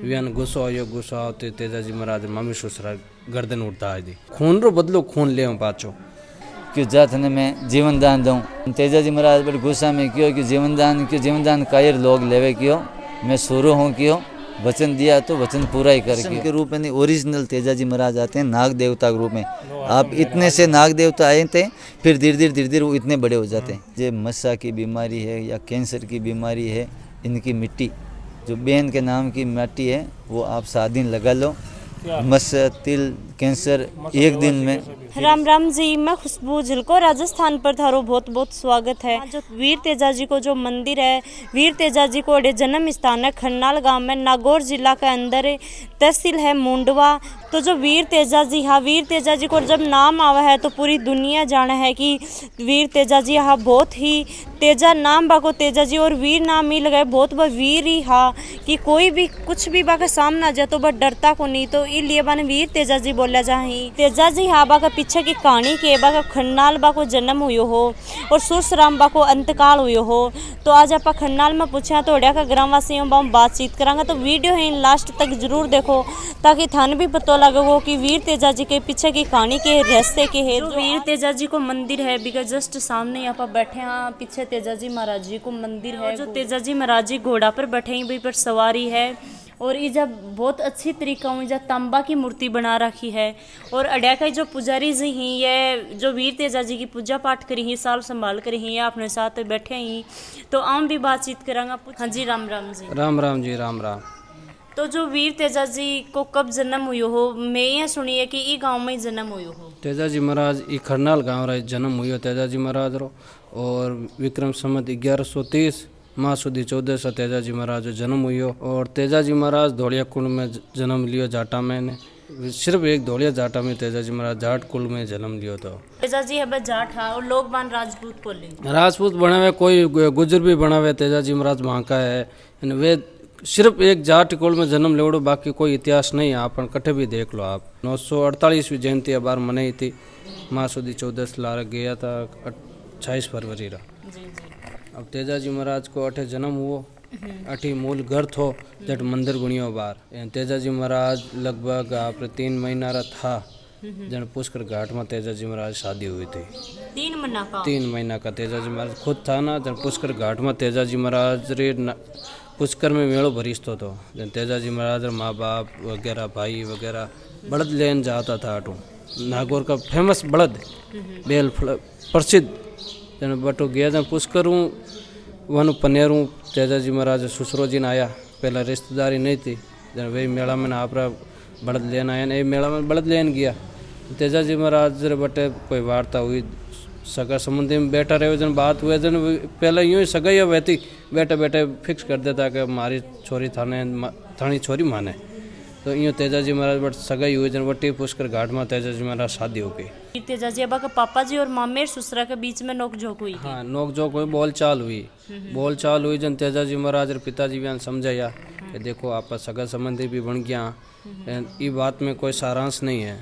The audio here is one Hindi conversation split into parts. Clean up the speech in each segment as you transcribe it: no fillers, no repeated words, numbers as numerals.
व्यान गुस्सो आयो गुस्सो आवते तेजाजी महाराज मम्मी ससुरा गर्दन उठता है दी खून रो बदलो खून ले पाचो कि जाथने मैं जीवन दान दूँ। तेजाजी महाराज बड़े गुस्सा में क्यों कि जीवन दान कायर लोग लेवे क्यों, मैं शुरू हूँ क्यों, वचन दिया तो वचन पूरा ही करके के रूप में ओरिजिनल तेजाजी महाराज आते हैं नाग देवता के रूप में। आप इतने से नाग देवता आए थे, फिर धीरे धीरे वो इतने बड़े हो जाते हैं। जो मस्सा की बीमारी है या कैंसर की बीमारी है, इनकी मिट्टी जो बेन के नाम की मिट्टी है वो आप 7 दिन लगा लो, मस्सा तिल कैंसर एक दिन में। राम राम जी, मैं खुशबू झिलको राजस्थान पर थारो बहुत बहुत स्वागत है। जो वीर तेजाजी को जो मंदिर है, वीर तेजाजी को जन्म स्थान है खन्नाल गांव में, नागौर जिला के अंदर है, तहसील है मुंडवा। तो जो वीर तेजाजी, हाँ वीर तेजाजी को जब नाम आवा है तो पूरी दुनिया जाने है कि वीर तेजाजी हाँ बहुत ही तेजा नाम बाको तेजाजी और वीर नाम मिल गए बहुत वह वीर ही हाँ कि कोई भी कुछ भी बाका सामना जाए तो वह डरता को नहीं, तो इसलिए बाने वीर तेजाजी बोला जाही। तेजाजी हाँ बाका पीछे की कहानी के बाका खन्नाल बाको जन्म हुयो हो और सुरसराम बाको अंतकाल हुयो हो। तो आज आप खन्नाल में पूछा तो ओडिया का ग्रामवासियों में बातचीत करांगा, तो वीडियो है लास्ट तक जरूर देखो ताकि थाने भी पता लगेगा कि वीर तेजाजी के पीछे की कहानी के रहस्य के है। जो वीर तेजाजी को मंदिर है बिका जस्ट सामने यहाँ पर बैठे हैं, पीछे तेजाजी महाराज जी को मंदिर है। जो तेजाजी महाराज जी घोड़ा पर बैठे हैं, पर सवारी है और ये जब बहुत अच्छी तरीका हुई जब तांबा की मूर्ति बना रखी है। और अड्या का जो पुजारी जी हैं ये जो वीर तेजाजी की पूजा पाठ करी ही साल संभाल करी ही अपने साथ बैठे ही, तो आम भी बातचीत करांगा। हाँ जी राम राम जी। राम राम जी राम राम। तो जो वीर तेजाजी को कब जन्म हुयो हो, मैं ये सुनी है कि ई गांव में ही जन्म हुयो हो। तेजाजी महाराज ई खरनाल गाँव रा जन्म हुयो तेजाजी महाराज रो, और विक्रम संवत 1130 माह सुधी 1400 तेजाजी महाराज जो जन्म हुयो। और तेजाजी महाराज धोलिया कुल में जन्म लियो जाटा में ने, सिर्फ एक धोलिया जाटा में तेजाजी महाराज जाट कुल में जन्म लियो। तो तेजाजी है बस जाट हा और लोग बान राजपूत को ले राजपूत बनावे, कोई गुजर भी बनावे, तेजाजी महाराज वहाँ का है। वे सिर्फ एक जाट कुल में जन्म लेवड़ो, बाकी कोई इतिहास नहीं है। अपन कटे भी देख लो आप। 948वीं जयंती बार मनाई थी, माँ सुधी 1400 लार गया था 28 फरवरी रा। अब तेजाजी महाराज को अठे जन्म हुओ, अठी मूल घर थो जट मंदिर गुणियो बार। तेजाजी महाराज लगभग आप 3 महीना रा था जन पुष्कर घाट में तेजाजी महाराज शादी हुई थी। 3 महीना का तेजाजी महाराज खुद था ना, जन पुष्कर घाट में तेजाजी महाराज रे पुष्कर में मेड़ो भरिश्तो तो जन तेजाजी महाराज माँ बाप वगैरह भाई वगैरह बड़द लेन जाता था। अटू नागौर का फेमस बड़द बेल प्रसिद्ध जन बटो गया जन पुष्कर हूँ वन पनेरू तेजाजी महाराज ससुरो जी ने आया, पहला रिश्तेदारी नहीं थी जन वही मेला में आप बड़द लेन आया ना, मेला में बड़द लेन गया। तेजाजी महाराज रे बटे कोई वार्ता हुई, सगा संबंधी में बैठा रहे जन बात हुए जन पहले यूँ ही सगाई वहती बैठे बैठे फिक्स कर देता कि हमारी छोरी थानी छोरी माने। तो यूँ तेजाजी महाराज बट सगाई हुई जन बट्टी पुष्कर घाट में तेजाजी महाराज शादी हो गई। तेजाजी अब्बा का पापा जी और मामेर ससुरा के बीच में नोकझोंक हुई। हाँ नोकझोंक हुई, बोलचाल हुई जन तेजाजी महाराज पिताजी भी समझाया कि देखो आप सगा संबंधी भी बन गया, ये बात में कोई सारांश नहीं है।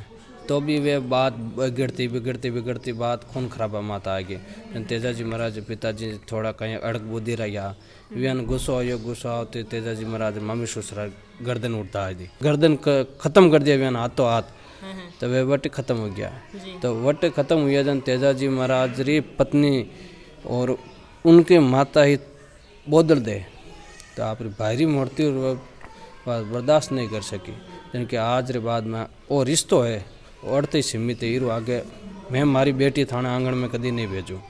तो भी वे बात बिगड़ती बात खून खराबा माता आ गई। तेजाजी महाराज पिताजी थोड़ा कहीं अड़क बुद्धि रहा, व्यान गुस्सो आवते तेजाजी महाराज मम्मी ससुरा गर्दन उठता है दी गर्दन खत्म कर दिया व्यान हाथों हाथ। तो वे वट खत्म हो गया। तो वट खत्म हुआ जन तेजाजी महाराज री पत्नी और उनके माता ही बोदल दे, तो आप भारी मूर्ति बर्दाश्त नहीं कर सकी। जिनके आज रे बाद में और रिश्तो है औरते सीमित है, हीरो आगे मैं मारी बेटी थाना आंगन में कभी नहीं भेजूँ।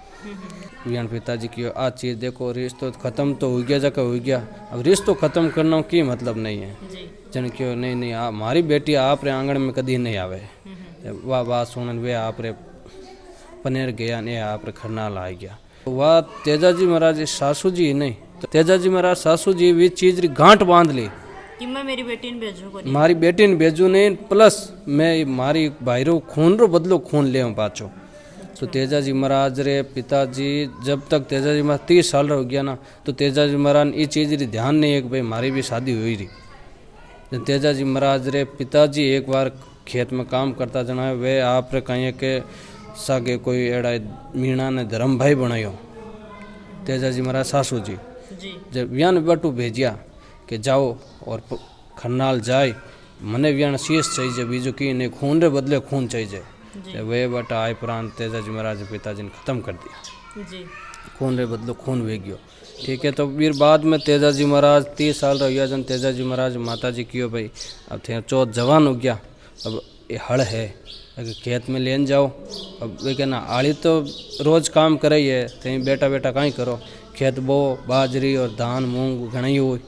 विहान पिताजी की आ चीज़ देखो, रिश्तो खत्म तो हो गया जगह हो गया, अब रिश्तो खत्म करना की मतलब नहीं है। जन क्यों नहीं हमारी बेटी आप रे आंगन में कभी नहीं आवे। वाह बात सुन वे आप रे पनेर गया ने आप रे खरनाल आ गया। वाह तेजाजी महाराज सासू जी नहीं, तो तेजाजी महाराज सासू जी वी चीज री गांठ बांध ली कि मैं मेरी बेटी ने भेजू को नहीं, मारी बेटी ने भेजू नहीं, प्लस मैं मारी भाई रो खून रो बदलो खून ले पाचो। तो तेजाजी महाराज रे पिताजी जब तक तेजाजी महाराज 30 साल हो गया ना, तो तेजाजी महाराज ये चीज़ री ध्यान नहीं है कि भाई मारी भी शादी हुई रही। तेजाजी महाराज रे पिताजी एक बार खेत में काम करता जना, वे आप रे कहीं के सागे कोई एड़ा मीणा ने धर्म भाई बनायो तेजाजी महाराज सासू जी जब यान बटू भेजिया कि जाओ और खन्नाल जाए मने व्याण शीश चाहिए बीजू की नहीं खून रे बदले खून चाहिए ते वे बटा आए प्राण तेजाजी महाराज पिताजी ने ख़त्म कर दिया जी खून रे बदलो खून वे गयो। ठीक है, तो फिर बाद में तेजाजी महाराज 30 साल रह जन तेजाजी महाराज माता जी कियो भाई अब थे चौथ जवान हो गया, अब ये हड़ है अगर खेत में लेन जाओ, अब वे कहना आड़ी तो रोज़ काम करे है थे बेटा बेटा कहीं करो खेत बो बाजरी और धान मूंग घणी हुई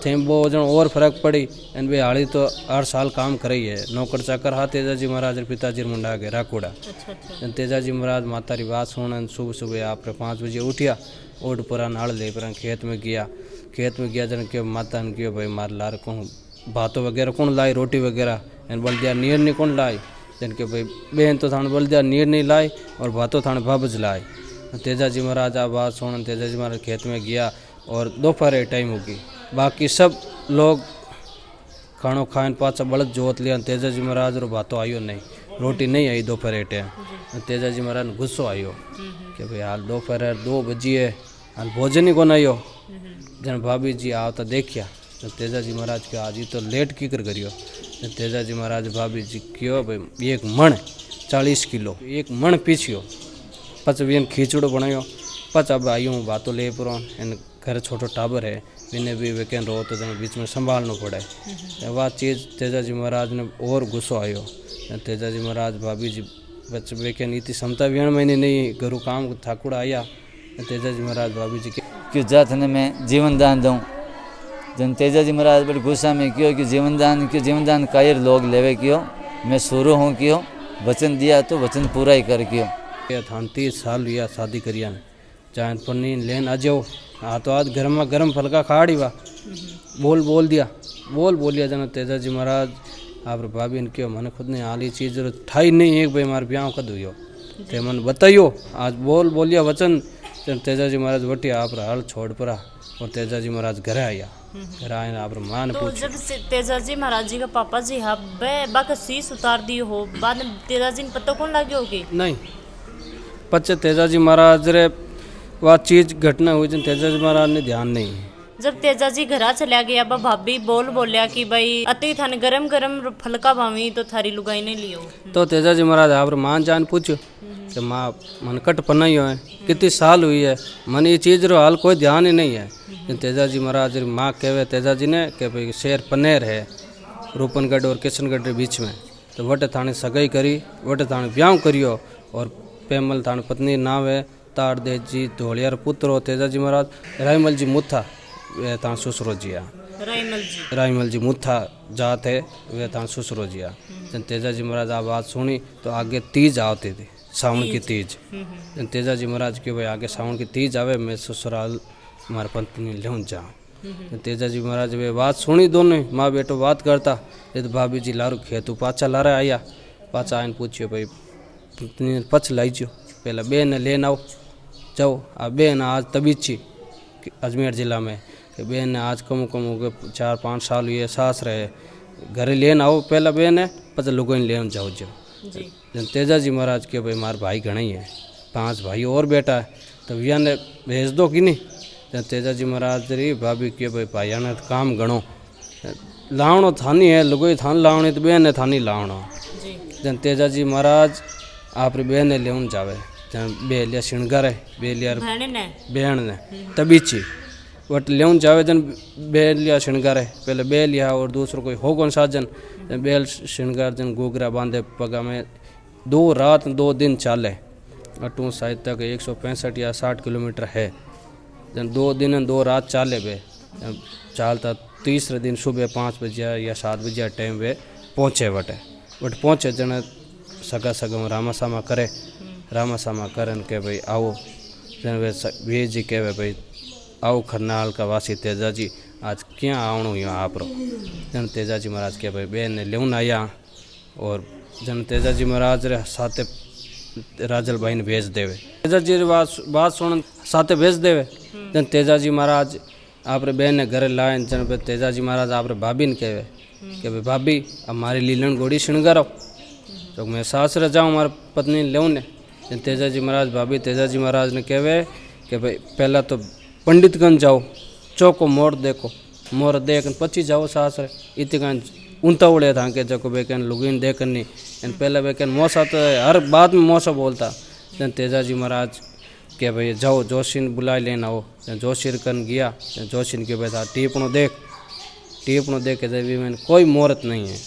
थे बो जन और फर्क पड़ी एन भाई आड़ी तो 8 साल काम करे है नौकर चाकर हा तेजाजी महाराज पिताजी मुंडा के राकोड़ा। अच्छा तेजाजी महाराज माता री बात सुन सुबह सुबह आप 5 बजे उठिया ओढ़ पुरा नाड़ ले पर खेत में गया जन के माता ने कहो भाई मार लार कौन भातों वगैरह कौन लाई रोटी वगैरह एन बोल दिया नीर नहीं कौन लाई जन के भाई बहन तो थाने बोल दिया नीर नहीं लाई और भातों थाने बाबज लाई। तेजाजी महाराज आ बात सुन तेजाजी महाराज खेत में गया और दोपहर टाइम होगी बाकी सब लोग खानो खान पाचा बड़द जोत लिया तेजाजी महाराज रो भातों आयो नहीं रोटी नहीं आई दोपहर टाइम। तेजाजी महाराज ने गुस्सो आयो कि भाई हाल दोपहर 2 बजी है हाल भोजन ही को आयो जन भाभी जी आओ तो देखिया तो तेजाजी महाराज के आज ही तो लेट की कर करियो। तेजाजी महाराज भाभी जी क्यों भाई 1 मण 40 किलो 1 मण पीछियो पच वीन खीचड़ो बनायो पच अब आयो हूँ बातों ले पुरो इन घर छोटो टाबर है इन्हें भी वेकेंड रो तो बीच में संभालना पड़े वह चीज़ तेजाजी महाराज ने और गुस्सो आयो। तेजाजी महाराज भाभी जी बच वेकेंड इतनी क्षमता भी महीने नहीं घरों काम ठाकुर आया तेजाजी महाराज भाभी जी कि जात ने मैं जीवन दान दूँ जन तेजाजी महाराज बड़े गुस्सा में क्यों कि जीवन दान कायर लोग लेवे क्यों मैं शुरू हूँ क्यों वचन दिया तो वचन पूरा ही कर क्यों। थान 30 साल हुआ शादी करिया ने चाहे पन्नी लेन आ जाओ हाँ तो आज गर्मा गर्म फलका खाड़ी वा बोल दिया जन तेजाजी महाराज आप भाभी ने क्यों मैंने खुद ने हाली चीज़ ठाई नहीं एक भाई मारे ब्याह कद हुई ते मन बताइयो आज बोलिया वचन तेजाजी महाराज वटी आप हाल छोड़ पड़ा और तेजाजी महाराज घर आया घर आए आप माँ ने तो जब से तेजाजी महाराज जी का पापा जी हाँ बाका शीश उतार दियो हो बाद में तेजाजी ने पता कौन लगे होगी नहीं पच्चे तेजाजी महाराज रे वह चीज़ घटना हुई जन तेजाजी महाराज ने ध्यान नहीं। जब तेजाजी घरा चला गया बा भाभी बोलिया कि भाई अति थाने गरम फलका भावी तो थारी लुगाई ने लियो तो तेजाजी महाराज आप मान जान पूछो कि माँ मन कट पनाई है कितनी साल हुई है मन ये चीज़ रो हाल कोई ध्यान ही नहीं है। तेजाजी महाराज माँ कहवे तेजाजी ने कि भाई शेर पनेर है रूपनगढ़ और किशनगढ़ के बीच में तो वटे थाने सगाई करी वटे थाने ब्याह करियो और पेमल थाने पत्नी नाम है तारदेव जी धोलियार पुत्र हो तेजाजी महाराज रायमल जी मुथा वे थान ससुरो जिया रायमल जी मुथा जात है वे थान ससुरो जिया। जन तेजाजी महाराज आ बात सुनी तो आगे तीज आवती थी सावन की तीज जन तेजाजी महाराज के भाई आगे सावन की तीज आवे मैं ससुराल हमारे पत्नी ले जाऊँ। तेजाजी महाराज वे बात सुनी दोनों माँ बेटो बात करता ये तो भाभी जी लारू खेतू पाचा ला रहा आया पाचा आने पूछियो भाई पत्नी पछ लाइजो पहला बेन ने लेन आओ जाओ आ बेन आज तबीची अजमेर ज़िला में कि बेन ने आज कम हो गए 4-5 साल हुए सास रहे घरे लेन आओ पहला बेन है पच लोगों ने लेन जाओ जन तेजाजी महाराज के भाई मार भाई घना ही है 5 भाई और बेटा है तो भैया ने भेज दो कि नहीं जन तेजाजी महाराज री भाभी के भाई भाइया ने काम गणो लावणो थानी है लगोई थान लावणी तो बेन ने थानी लावणो जन तेजाजी महाराज आप बेन ने लेन जावे जन बे लिया श्रृंगार है बे लिया बहन ने तबीची वट लेन जावे जन बे लिया श्रृंगार है पहले बे लिया और दूसरो कोई हो कौन साजन बेल श्रृंगार जन गोगरा बांधे पगा में 2 रात 2 दिन चाले अटू शायद तक 165 या 60 किलोमीटर है जन 2 दिन 2 रात चाले बे चालता तीसरे दिन सुबह 5 बजे या 7 बजे टाइम वे पहुँचे वट पहुँचे जन सगा रामासामा करन के भाई आओ जन वे जी कहे भाई आओ खरनाल का वासी तेजाजी आज क्या आवणु यहाँ आप रो जन तेजाजी महाराज के भाई बेन ने लेन आया और जन तेजाजी महाराज रे साथे राजल भाई ने भेज देवे तेजाजी री बात सुन साथे भेज देवे जन तेजाजी महाराज आप रे बेन ने घरे लाए जन तेजाजी महाराज आप रे भाभी ने कहे कि भाई भाभी अब हमारी लीलन घोड़ी श्रृंगारो तो मैं सास रे जाऊँ हमारी पत्नी लेने जन तेजाजी महाराज भाभी तेजाजी महाराज ने कहे कि भाई पहला तो पंडितगंज जाओ चौको मोड़ देखो मोर देख पची जाओ सासरे इतने कान उनता उड़े था के जको बेकन लुगिन देखनी एन पहले बेकन मौसा तो हर बात में मौसा बोलता जन तेजाजी महाराज के भाई जाओ जोशी बुला लेना आओ जोशीर कन गया जोशी के भाई टीपणो देख के देवी मैंने कोई मुहूर्त नहीं है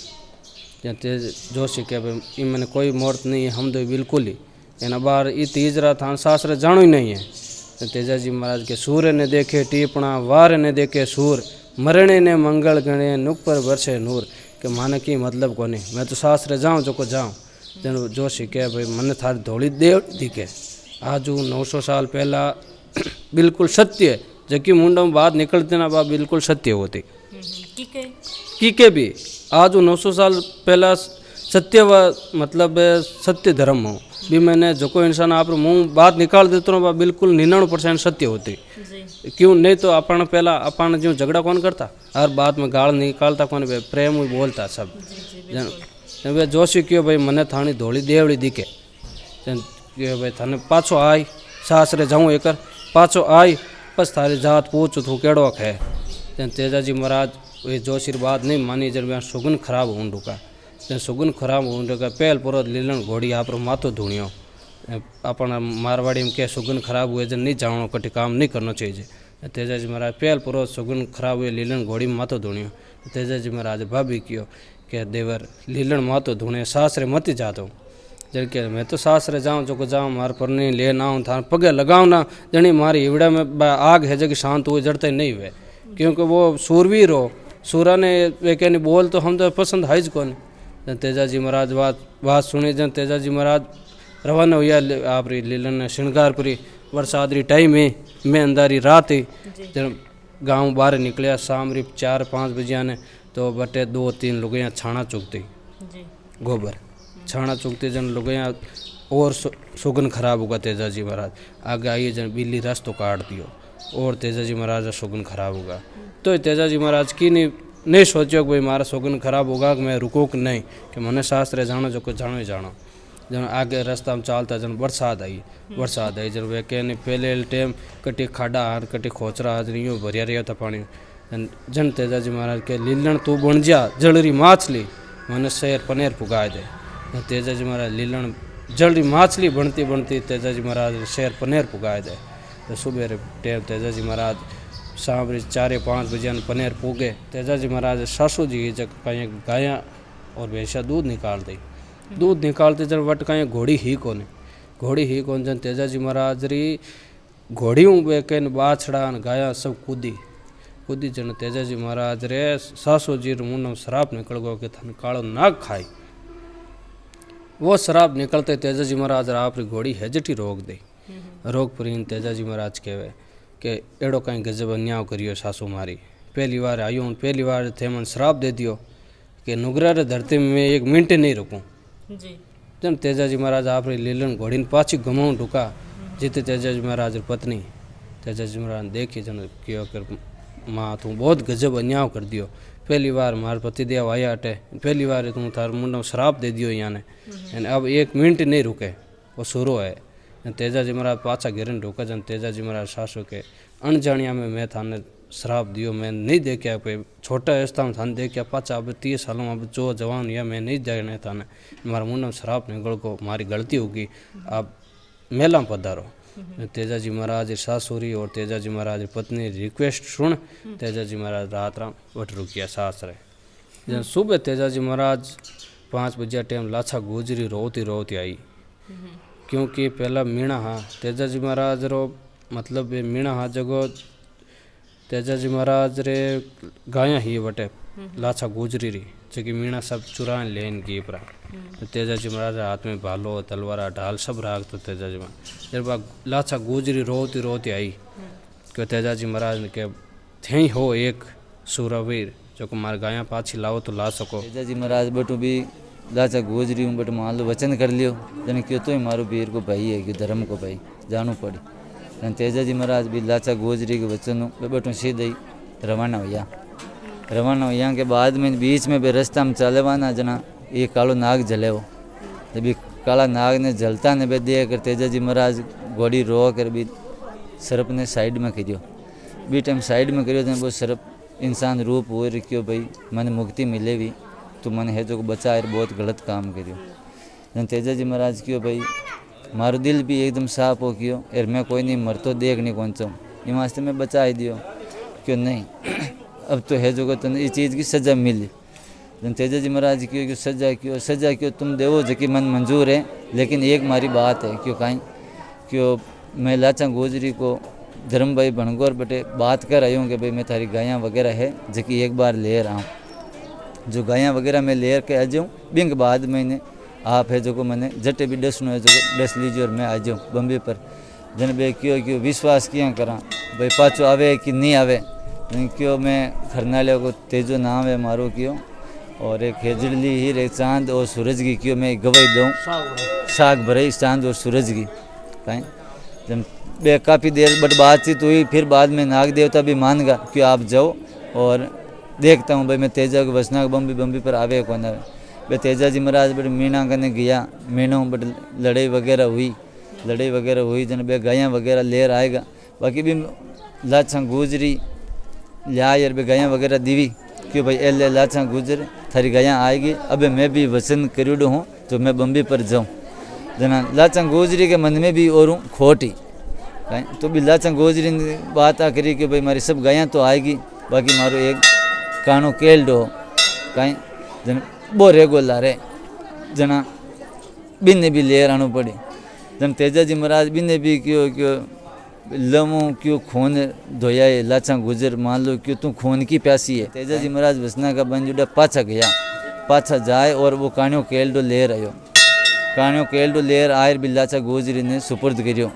जन तेज जोशी के भाई मैंने कोई मुहूर्त नहीं है हम तो बिल्कुल ही एना बार ई तीजरा था सासरे जानो ही नहीं है तेजाजी महाराज के सूर्य ने देखे टीपणा वार ने देखे सूर मरणे ने मंगल गणे नुक पर बरसे नूर के माने की मतलब कोनी मैं तो सासरे जाऊँ जो को जाऊँ जन जोशी के भाई मन थारी धोली देव दिखे आज 900 साल पहला बिल्कुल सत्य जबकि मुंडा में बात निकलते ना बात बिल्कुल सत्य होती की के भी आज 900 साल पहला सत्य व मतलब सत्य धर्म हो भी मैंने जो कोई इंसान आप मुँह बात निकाल देते हो बिल्कुल 99% सत्य होती क्यों नहीं तो अपन पहला अपन जो झगड़ा कौन करता हर बात में गाल निकालता कौन प्रेम ही बोलता सब जन वे जोशी क्यों भाई मने थानी धोली देवड़ी दिखे जन क्यों भाई थाने पाछो आई सासरे जाऊँ एक पाछो आई बस थारी जात पूछ तू केड़ो है जन तेजाजी महाराज वे जोशीर बात नहीं मानी जन वे सुगुन खराब हों ढुका जन सुगुन खराब हों ढुका पहल पुरो लीलन घोड़ी आप माथो धुणियो अपन मारवाड़ी में क्या सुगुन खराब हुए जन नहीं जानो कटी काम नहीं करना चाहिए तेजाजी महाराज पहल पुरो सुगुन खराब हुए लीलन घोड़ी में माथो धुणियो तेजाजी महाराज भाभी कियो के देवर लीलन माथो धुणे सासरे मत जातो जन के मैं तो सासरे जाऊँ जो को जाऊँ मार पर नहीं ले ना था पगे लगाऊँ ना जनी मारी हिवड़ा में आग है जगह शांत हुए जड़ते नहीं हुए क्योंकि वो सूरवीर हो सूरा ने वे कहनी बोल तो हम तो पसंद है ज कौन जन तेजाजी महाराज बात सुनी जन तेजाजी महाराज रवाना हुआ आप लीलन श्रृंगारपुरी बरसातरी टाइम है मैं अंधारी रात ही जब गांव बाहर निकलिया शाम री 4-5 बजे ने तो बटे 2-3 लुगाइयाँ छाना चुगती गोबर छाना चुगती जन लुगाइयाँ और सुगन खराब होगा तेजाजी महाराज आगे आइए जन बिल्ली रास्तों काट दियो और तेजाजी महाराज सुगन खराब होगा तो तेजाजी महाराज की नहीं सोचो कि भाई मारा सुगन खराब होगा कि मैं रुको कि नहीं कि मैंने शास्त्र जानो जो कुछ जानो ही जानो जन आगे रास्ता में चलता जन बरसात आई जन वे कहने पहले टाइम कटी खाड़ा हार कटी खोचरा हार यूँ भरिया रहा था पानी जन तेजाजी महाराज के लीलन तू बन जा जलरी मछली मैंने शेर पनीर पुगाए दे तेजाजी महाराज लीलन जलरी मछली बनती बनती तेजाजी महाराज शेर पनीर पुगाए दे तो सुबह टाइम तेजाजी महाराज शाम 4-5 बजे पनीर पूगे तेजाजी महाराज सासू जी जब कहीं गाया और भैंसा दूध निकालते जब वट कहीं घोड़ी ही कौन जन तेजाजी महाराज री घोड़ी बेकन बाछड़ा गाया सब कूदी जन तेजाजी महाराज रे सासू जी मुंड में शराब निकल गो कि थन कालो नाग खाई वो शराब निकलते तेजाजी महाराज आप घोड़ी हेजटी रोक परीन तेजाजी महाराज कहवे कि एड़ो कहीं गजब अन्याय करियो सासू मारी पहली बार आयो पहली बार थे मन शराब दे दियो कि नुगरा रे धरती में 1 मिनट नहीं रुकूं जन तेजाजी महाराज आप लीलन घोड़ी पाछी घुमाऊं ढुका जीते तेजाजी महाराज पत्नी तेजाजी महाराज देखी जन क्यों कर माँ तू बहुत गजब अन्याय कर दियो पहली बार मार पतिदेव आया अटे पहली बार तू थार मुंडा शराब दे दियो यहाँ ने अब 1 मिनट नहीं रुके वो शुरू है तेजाजी महाराज पाछा घेरन ढुका जन तेजाजी महाराज सासू के अनजानिया में मैं थाने शराब दियो मैं नहीं देखा कोई छोटा अवस्था में थाने देखा पाछा अब 30 सालों अब जो जवान या मैं नहीं जाने थाने मारा मुंडा में शराब निकल को मारी गलती होगी आप मेला में पधारो तेजाजी महाराज सासुरी और तेजाजी महाराज पत्नी रिक्वेस्ट सुन तेजाजी महाराज रात राम वट रुकिया सासरे जन सुबह तेजाजी महाराज 5 बजे टाइम लाछा गुजरी रोती आई क्योंकि पहला मीणा हाँ तेजाजी महाराज रो मतलब मीणा हाँ जगह तेजाजी महाराज रे गाया ही बटे लाछा गुजरी री जबकि मीणा सब चुरा लेन गई परा तेजाजी महाराज हाथ में भालो तलवारा ढाल सब राख तो तेजाजी महाराज जब लाछा गुजरी रोती आई कि तेजाजी महाराज ने के थे हो एक सूरवीर जो को मार गाया पाछी लाओ तो ला सको तेजाजी महाराज बटू भी लाचा गुजरी हूँ बट मान लो वचन कर लियो जन क्यों तो ही मारो वीर को भाई है कि धर्म को भाई जानू पड़ी जन तेजाजी महाराज भी लाचा गुजरी के वचन बटू सीधे ही रवाना हुआ के बाद में बीच में भी रास्ता में चलेवाना जना ये कालो नाग जले हो जब काला नाग ने जलता ने बे दे कर तेजाजी महाराज घोड़ी रो कर भी सरप ने साइड में करियो बी टाइम साइड में करियो वो सरप इंसान रूप हो रखियो भाई मन मुक्ति मिले भी तो मन है जो बचा बहुत गलत काम करियो। जन तेजा जी महाराज क्यों भाई मारो दिल भी एकदम साफ हो क्यों यार मैं कोई नहीं मर तो देख नहीं कौन चाहूँ ये वास्ते में बचा ही दियो क्यों नहीं अब तो है जो तो इस चीज़ की सज़ा मिली। जन तेजा जी महाराज क्यों सज़ा क्यों तुम देवो जो कि मन मंजूर है लेकिन एक मारी बात है क्यों कहीं क्यों मैं लाचा गोजरी को धर्म भाई भणगोर बटे बात कर आई हूँ कि भाई मैं थारी गायाँ वगैरह है जो कि एक बार ले रहा हूँ जो गायाँ वगैरह मैं ले के आ जाऊँ बिंग बाद मैंने आप है जो को मैंने जटे भी डसनो है जो डस लीजिए और मैं आ जाऊँ बम्बे पर। जन भाई क्यों विश्वास किया करा भाई पाछो आवे कि नहीं आवे क्यों मैं खरनालिया को तेजो नाम है मारो क्यों और एक हेजड़ली हीर एक चांद और सूरज की क्यों मैं गवाही दूँ साग भरे चांद और सूरज की कहीं जब बे काफ़ी देर बट बातचीत हुई फिर बाद में नाग देवता भी मान गया कि आप जाओ और देखता हूँ भाई मैं तेजा को बसना बम्बी पर आवे कौन आवे। भाई तेजा जी महाराज बट मीणा कने गया मीणों बट लड़ाई वगैरह हुई जन बे गायाँ वगैरह लेर आएगा बाकी भी लाछा गुजरी लिया यार बे गायाँ वगैरह दीवी क्यों भाई एल लाछा गुजर थारी गायाँ आएगी अब मैं भी वचन करूँ हूँ तो मैं बम्बी पर जाऊँ। जना लाचा गोजरी के मन में भी और खोटी तो भी लाचा गोजरी ने बात आ करी कि भाई मारी सब गायाँ तो आएगी बाकी मारो एक कानो केल्डो कहीं जन बो रेगो लारे जना बिन्ने भी ले आनो पड़ी। जन तेजा जी महाराज बिन्ने भी क्यों लमो क्यों खून धोया है लाचा गुजर मान लो क्यों तू खून की प्यासी है। तेजा जी महाराज वसना का बन जुड़ा पाछा गया पाछा जाए और वो कानो केल्डो ले रहे कानो केल्डो लेर आयर भी लाचा गोजरी ने सुपुर्द करियो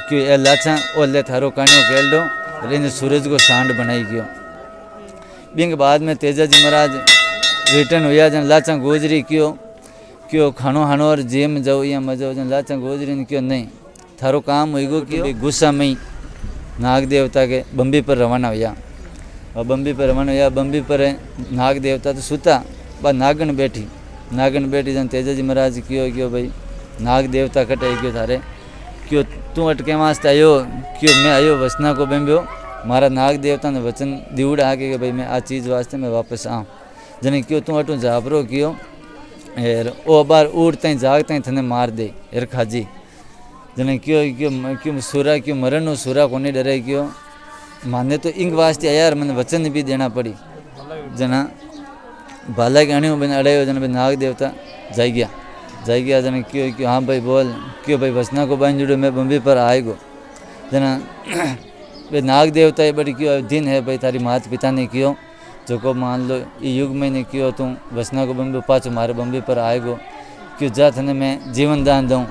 क्यों ए लाचा और ले थारो कानो केल्डो रेने सूरज को सांड बनाई गयो। बिंग बाद में तेजा जी महाराज रिटर्न हुआ जन लाचा गोजरी क्यों खानो हानो और जेम जाओ या मजा जन लाचा गोजरी ने क्यों नहीं थारो काम हो गो क्यों गुस्सा में नाग देवता के बम्बी पर रवाना हुआ और बम्बी पर नाग देवता तो सुता बा नागन बैठी जन तेजा जी महाराज क्यों भाई नाग देवता कटे क्यों थारे क्यों तू अटके वास्ते आयो क्यों मैं आयो वसना को बम्बियो मारा नाग देवता ने वचन दिवड़ा आके कि भाई मैं आ चीज़ वास्ते मैं वापस आऊँ जने क्यों तू अटू जाबरो क्यों एर ओ बार उड़ते जागते थने मार दे एर खाजी जने क्यों सुरा क्यों मरण सुरा को नहीं डरे क्यों माने तो इंग वास्ते यार मैंने वचन भी देना पड़ी जना बाला के अणियों बन अड़े जन नाग देवता जाई गया जन क्यों हाँ भाई बोल क्यों भाई वसना को बन जुड़ो मैं बम्बी पर आएगो जना भाई नाग देवता ये बड़ी क्यों दिन है भाई तारी माता पिता ने क्यों जो को मान लो ये युग में ने क्यों तुम वसना को बम्बी पाचो मारे बम्बी पर आएगो क्यों जा थने मैं जीवन दान दूँ।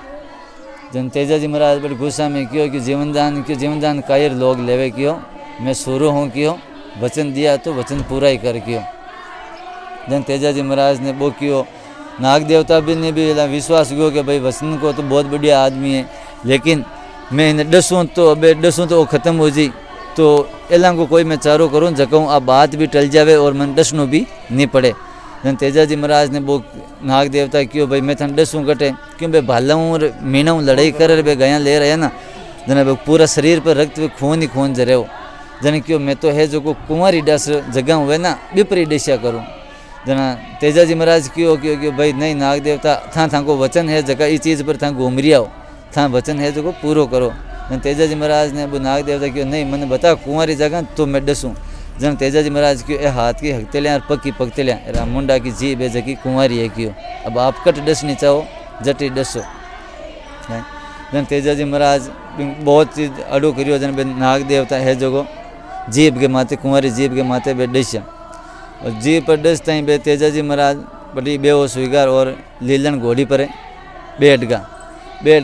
जन तेजा जी महाराज बड़े गुस्सा में क्यों कि जीवन दान कायर लोग लेवे क्यों मैं शुरू हूँ क्यों वचन दिया तो वचन पूरा ही कर क्यों। जन तेजा जी महाराज ने वो कियो नाग देवता भी ने भी विश्वास किया कि भाई वसन को तो बहुत बढ़िया आदमी है लेकिन मैं इन्हें डसूँ तो वो ख़त्म हो जाए तो एला को कोई मैं चारो करूँ जकूँ अब बात भी टल जावे और मन डसनो भी नहीं पड़े। जन तेजा जी महाराज ने वो नाग देवता क्यों भाई मैं थन डसूँ कटे क्यों भाई भालाऊँ और मीनाऊँ लड़ाई कर भाई गया ले रहे ना जना भाई पूरा शरीर पर रक्त खून ही खून जरे हो जन क्यों मैं तो है जो को कुंवारी डस जगह हुए ना बिपरी डस्या करूँ जना तेजा जी महाराज क्यों भाई नहीं नाग देवता था को वचन है जगह इस चीज़ पर था घूमरिया हो था वचन है जो को पूरो करो। जन तेजा जी महाराज ने वो नाग देवता क्यों नहीं मैंने बता कुंवारी जगह तो मैं डसूँ। जन तेजा जी महाराज क्यों ए हाथ की हकते लिया और पक्की पकते लिया मुंडा की जी बे जकी कुंवारी है क्यों अब आप कट डसनी चाहो जटी डसो। जन तेजा जी महाराज बहुत चीज़ अड़ो करियो जन बे नाग देवता है जो को जीप के माथे कुंवारी जीप के माथे बे डस्या और जी पर डस ताई बे तेजा जी महाराज बड़ी बेहो स्वीकार और लीलन घोड़ी पर बैठ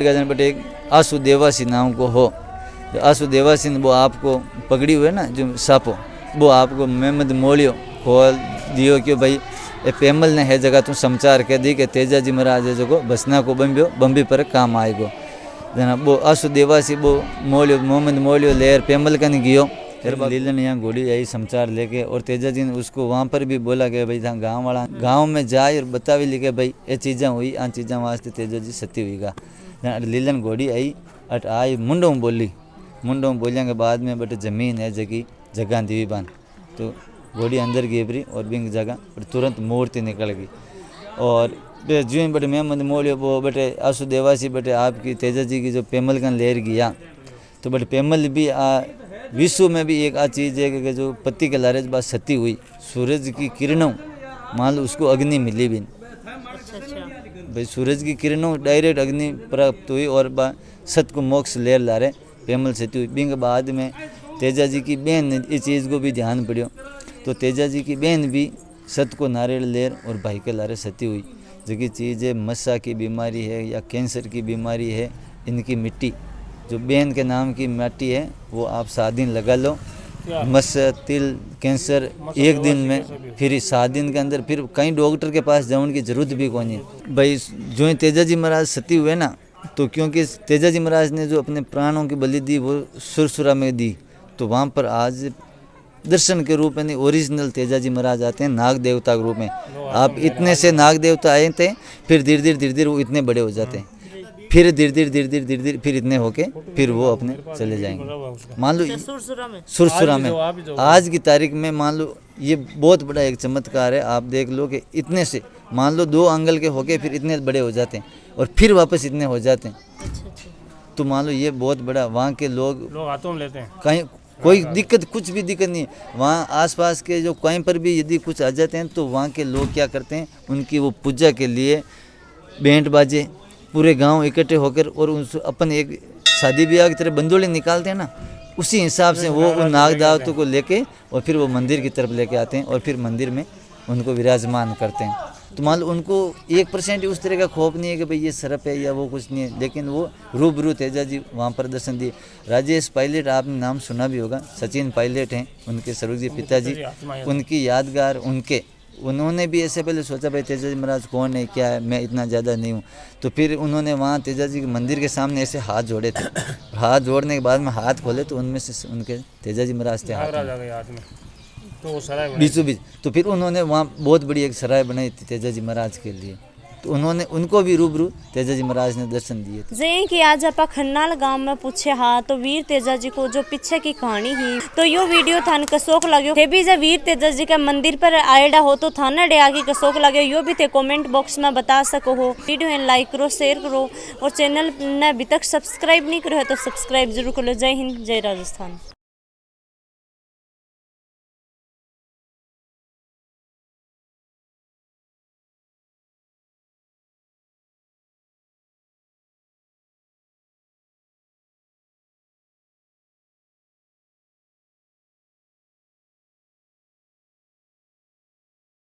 गा जन बटे एक आसू देवासी नाम को हो जो आसू देवासी ने वो आपको पकड़ी हुए ना जो सापो वो आपको मेहमद मोलियो खोल दियो क्यों भाई ए पेमल ने है जगह तू समाचार कह दी कि तेजा जी महाराज जो को बसना को बम्बी पर काम आएगो जना वो आसू देवासी वो मोलियो मोहम्मद मोलियो लेर पेमल कन गियो लीलन यहाँ घोड़ी आई समाचार लेके और तेजा जी ने उसको वहाँ पर भी बोला कि भाई गाँव में जाए और बतावी लिखे भाई ये चीज़ा हुई आन चीज़ा वास्ते तेजा जी सती हुई गा लीलन घोड़ी आई अट आई मुंडों बोलिया के बाद में बटे ज़मीन है जगह दीवी बान तो घोड़ी अंदर गेबरी और बिंग जगह और तुरंत मूर्ति निकल गई। और जो ही बटे मैं मोड़ियो वो बटे आसु देवासी बटे आपकी तेजा जी की जो पेमल का लेर गया तो बटे पेमल भी विश्व में भी एक चीज़ है कि जो पति के लारे बात सती हुई सूरज की किरणों मान लो उसको अग्नि मिली भी भाई सूरज की किरणों डायरेक्ट अग्नि प्राप्त हुई और सत को मोक्ष लेर ला रहे पेमल सती हुई। बिंग बाद में तेजा जी की बहन ने इस चीज़ को भी ध्यान पड़ियो तो तेजा जी की बहन भी सत को नारियल लेर और भाई के लारे सती हुई। जो की चीज़ है मस्सा की बीमारी है या कैंसर की बीमारी है, इनकी मिट्टी जो बहन के नाम की मिट्टी है वो आप 7 दिन लगा लो, मस्सा तिल कैंसर 1 दिन में, फिर 7 दिन के अंदर फिर कहीं डॉक्टर के पास जाने की जरूरत भी कौन है भाई। जो तेजा जी महाराज सती हुए ना तो क्योंकि तेजा जी महाराज ने जो अपने प्राणों की बलि दी वो सुरसुरा में दी तो वहाँ पर आज दर्शन के रूप में ओरिजिनल तेजा जी महाराज आते हैं नाग देवता के रूप में। आप इतने से नाग देवता आए थे फिर धीरे धीरे वो इतने बड़े हो जाते हैं, फिर धीरे धीरे फिर इतने होके फिर वो अपने चले जाएंगे। मान लो सुरसुरा में आज की तारीख में मान लो ये बहुत बड़ा एक चमत्कार है। आप देख लो कि इतने से मान लो 2 अंगल के होके फिर इतने बड़े हो जाते हैं और फिर वापस इतने हो जाते हैं। तो मान लो ये बहुत बड़ा वहाँ के लोग हाथों में लेते हैं, कहीं कोई दिक्कत कुछ भी दिक्कत नहीं है। वहाँ आसपास के जो कहीं पर भी यदि कुछ आ जाते हैं तो वहाँ के लोग क्या करते हैं उनकी वो पूजा के लिए बैंड बाजे पूरे गांव इकट्ठे होकर और उन अपन एक शादी ब्याह की तरह बंदोली निकालते हैं ना, उसी हिसाब से वो उन नाग दावतों को लेके और फिर वो मंदिर की तरफ लेके आते हैं और फिर मंदिर में उनको विराजमान करते हैं। तो मान लो उनको 1% उस तरह का खौफ नहीं है कि भाई ये सरप है या वो कुछ नहीं है, लेकिन वो रूबरू तेजा जी वहाँ पर दर्शन दिए। राजेश पायलट आपने नाम सुना भी होगा, सचिन पायलट हैं उनके स्वर्गीय पिताजी, उनकी यादगार उन्होंने भी ऐसे पहले सोचा भाई तेजा जी महाराज कौन है क्या है, मैं इतना ज़्यादा नहीं हूँ। तो फिर उन्होंने वहाँ तेजा जी के मंदिर के सामने ऐसे हाथ जोड़े थे, हाथ जोड़ने के बाद में हाथ खोले तो उनमें से उनके तेजा जी महाराज थे हाथ में तो सराय बीचों बीच। तो फिर उन्होंने वहाँ बहुत बड़ी एक सराय बनाई थी तेजा जी महाराज के लिए, तो उन्होंने उनको भी रूबरू तेजा जी महाराज ने दर्शन दिए थे। जे कि आज आप खन्नाल गांव में पूछे हाँ तो वीर तेजा जी को जो पीछे की कहानी ही तो यो वीडियो थान कसोक लाग्यो थे भी जे वीर तेजा जी के मंदिर पर आएडा हो तो थाना डे आगे कसोक लाग्यो यो भी थे कमेंट बॉक्स में बता सको हो। वीडियो है लाइक करो शेयर करो और चैनल ने अभी तक सब्सक्राइब नहीं करो है तो सब्सक्राइब जरूर कर लो। जय हिंद जय राजस्थान।